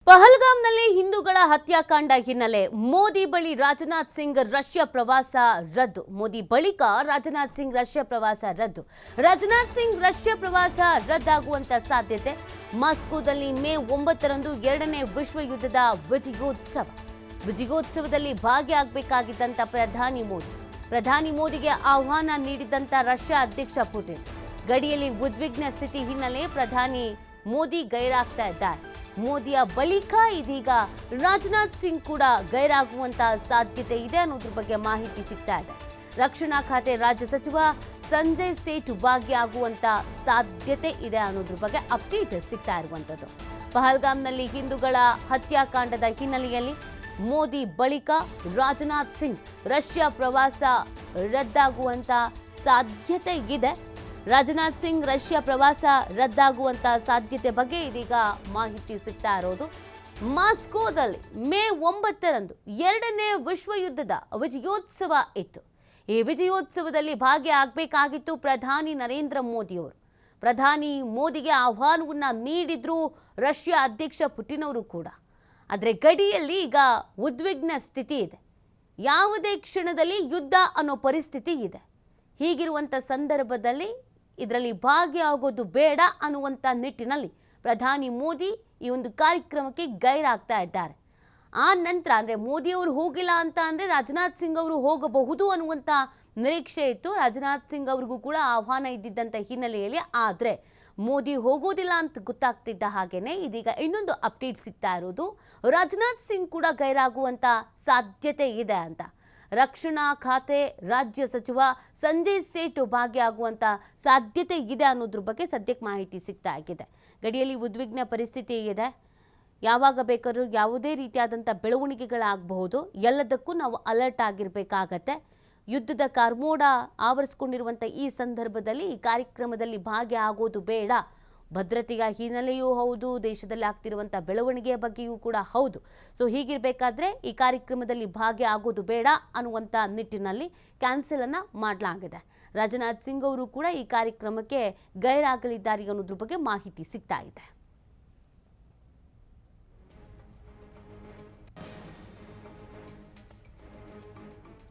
ಪಹಲ್ಗಾಮ್ನಲ್ಲಿ ಹಿಂದೂಗಳ ಹತ್ಯಾಕಾಂಡ ಹಿನ್ನೆಲೆ ಮೋದಿ ಬಳಿ ರಾಜನಾಥ್ ಸಿಂಗ್ ರಷ್ಯಾ ಪ್ರವಾಸ ರದ್ದು. ಮೋದಿ ಬಳಿಕ ರಾಜನಾಥ್ ಸಿಂಗ್ ರಷ್ಯಾ ಪ್ರವಾಸ ರದ್ದು. ರಾಜನಾಥ್ ಸಿಂಗ್ ರಷ್ಯಾ ಪ್ರವಾಸ ರದ್ದಾಗುವಂತ ಸಾಧ್ಯತೆ. ಮಾಸ್ಕೋದಲ್ಲಿ ಮೇ 9ರಂದು 2ನೇ ವಿಶ್ವ ಯುದ್ಧದ ವಿಜಯೋತ್ಸವದಲ್ಲಿ ಭಾಗಿಯಾಗಬೇಕಾಗಿದ್ದಂತ ಪ್ರಧಾನಿ ಮೋದಿಗೆ ಆಹ್ವಾನ ನೀಡಿದಂತ ರಷ್ಯಾ ಅಧ್ಯಕ್ಷ ಪುಟಿನ್ ಗಡಿಯಲ್ಲಿ ಉದ್ವಿಗ್ನ ಸ್ಥಿತಿ ಹಿನ್ನೆಲೆ ಪ್ರಧಾನಿ ಮೋದಿ ಗೈರಾಗ್ತಾ ಇದ್ದಾರೆ. ಮೋದಿಯ ಬಳಿಕ ಇದೀಗ ರಾಜನಾಥ್ ಸಿಂಗ್ ಕೂಡ ಗೈರಾಗುವಂತ ಸಾಧ್ಯತೆ ಇದೆ ಅನ್ನೋದ್ರ ಬಗ್ಗೆ ಮಾಹಿತಿ ಸಿಗ್ತಾ ಇದೆ. ರಕ್ಷಣಾ ಖಾತೆ ರಾಜ್ಯ ಸಚಿವ ಸಂಜಯ್ ಸೇಠ್ ಭಾಗಿಯಾಗುವಂತ ಸಾಧ್ಯತೆ ಇದೆ ಅನ್ನೋದ್ರ ಬಗ್ಗೆ ಅಪ್ಡೇಟ್ ಸಿಗ್ತಾ ಇರುವಂತದ್ದು. ಪಹಲ್ಗಾಮ್ನಲ್ಲಿ ಹಿಂದೂಗಳ ಹತ್ಯಾಕಾಂಡದ ಹಿನ್ನೆಲೆಯಲ್ಲಿ ಮೋದಿ ಬಳಿಕ ರಾಜನಾಥ್ ಸಿಂಗ್ ರಷ್ಯಾ ಪ್ರವಾಸ ರದ್ದಾಗುವಂತ ಸಾಧ್ಯತೆ ಇದೆ. ರಾಜನಾಥ್ ಸಿಂಗ್ ರಷ್ಯಾ ಪ್ರವಾಸ ರದ್ದಾಗುವಂತ ಸಾಧ್ಯತೆ ಬಗ್ಗೆ ಇದೀಗ ಮಾಹಿತಿ ಸಿಗ್ತಾ ಇರೋದು. ಮಾಸ್ಕೋದಲ್ಲಿ ಮೇ 9ರಂದು 2ನೇ ವಿಶ್ವ ಯುದ್ಧದ ವಿಜಯೋತ್ಸವ ಇತ್ತು. ಈ ವಿಜಯೋತ್ಸವದಲ್ಲಿ ಭಾಗಿಯಾಗಬೇಕಾಗಿತ್ತು ಪ್ರಧಾನಿ ನರೇಂದ್ರ ಮೋದಿಯವರು. ಪ್ರಧಾನಿ ಮೋದಿಗೆ ಆಹ್ವಾನವನ್ನ ನೀಡಿದ್ರು ರಷ್ಯಾ ಅಧ್ಯಕ್ಷ ಪುಟಿನ್ ಅವರು ಕೂಡ. ಆದರೆ ಗಡಿಯಲ್ಲಿ ಈಗ ಉದ್ವಿಗ್ನ ಸ್ಥಿತಿ ಇದೆ. ಯಾವುದೇ ಕ್ಷಣದಲ್ಲಿ ಯುದ್ಧ ಅನ್ನೋ ಪರಿಸ್ಥಿತಿ ಇದೆ. ಹೀಗಿರುವಂಥ ಸಂದರ್ಭದಲ್ಲಿ ಇದರಲ್ಲಿ ಭಾಗಿಯಾಗೋದು ಬೇಡ ಅನ್ನುವಂಥ ನಿಟ್ಟಿನಲ್ಲಿ ಪ್ರಧಾನಿ ಮೋದಿ ಈ ಒಂದು ಕಾರ್ಯಕ್ರಮಕ್ಕೆ ಗೈರಾಗ್ತಾ ಇದ್ದಾರೆ. ಆ ನಂತರ ಅಂದರೆ ಮೋದಿಯವರು ಹೋಗಿಲ್ಲ ಅಂತ ಅಂದರೆ ರಾಜನಾಥ್ ಸಿಂಗ್ ಅವರು ಹೋಗಬಹುದು ಅನ್ನುವಂಥ ನಿರೀಕ್ಷೆ ಇತ್ತು. ರಾಜನಾಥ್ ಸಿಂಗ್ ಅವ್ರಿಗೂ ಕೂಡ ಆಹ್ವಾನ ಇದ್ದಿದ್ದಂಥ ಹಿನ್ನೆಲೆಯಲ್ಲಿ ಆದರೆ ಮೋದಿ ಹೋಗೋದಿಲ್ಲ ಅಂತ ಗೊತ್ತಾಗ್ತಿದ್ದ ಹಾಗೇನೆ ಇದೀಗ ಇನ್ನೊಂದು ಅಪ್ಡೇಟ್ ಸಿಗ್ತಾ ಇರೋದು. ರಾಜನಾಥ್ ಸಿಂಗ್ ಕೂಡ ಗೈರಾಗುವಂಥ ಸಾಧ್ಯತೆ ಇದೆ ಅಂತ. ರಕ್ಷಣಾ ಖಾತೆ ರಾಜ್ಯ ಸಚಿವ ಸಂಜಯ್ ಸೇಠ್ ಭಾಗಿಯಾಗುವಂತ ಸಾಧ್ಯತೆ ಇದೆ ಅನ್ನೋದ್ರ ಬಗ್ಗೆ ಸದ್ಯಕ್ಕೆ ಮಾಹಿತಿ ಸಿಗ್ತಾ ಆಗಿದೆ. ಗಡಿಯಲ್ಲಿ ಉದ್ವಿಗ್ನ ಪರಿಸ್ಥಿತಿ ಇದೆ. ಯಾವಾಗ ಬೇಕಾದ್ರೂ ಯಾವುದೇ ರೀತಿಯಾದಂಥ ಬೆಳವಣಿಗೆಗಳಾಗಬಹುದು. ಎಲ್ಲದಕ್ಕೂ ನಾವು ಅಲರ್ಟ್ ಆಗಿರಬೇಕಾಗತ್ತೆ. ಯುದ್ಧದ ಕಾರ್ಮೋಡ ಆವರಿಸಿಕೊಂಡಿರುವಂಥ ಈ ಸಂದರ್ಭದಲ್ಲಿ ಈ ಕಾರ್ಯಕ್ರಮದಲ್ಲಿ ಭಾಗಿಯಾಗೋದು ಬೇಡ. ಭದ್ರತೆಯ ಹಿನ್ನೆಲೆಯೂ ಹೌದು, ದೇಶದಲ್ಲಿ ಆಗ್ತಿರುವಂಥ ಬೆಳವಣಿಗೆಯ ಬಗ್ಗೆಯೂ ಕೂಡ ಹೌದು. ಸೊ ಹೀಗಿರಬೇಕಾದ್ರೆ ಈ ಕಾರ್ಯಕ್ರಮದಲ್ಲಿ ಭಾಗಿಯಾಗೋದು ಬೇಡ ಅನ್ನುವಂಥ ನಿಟ್ಟಿನಲ್ಲಿ ಕ್ಯಾನ್ಸಲ್ ಅನ್ನು ಮಾಡಲಾಗಿದೆ. ರಾಜನಾಥ್ ಸಿಂಗ್ ಅವರು ಕೂಡ ಈ ಕಾರ್ಯಕ್ರಮಕ್ಕೆ ಗೈರಾಗಲಿದ್ದಾರೆ ಅನ್ನೋದ್ರ ಬಗ್ಗೆ ಮಾಹಿತಿ ಸಿಗ್ತಾ ಇದೆ.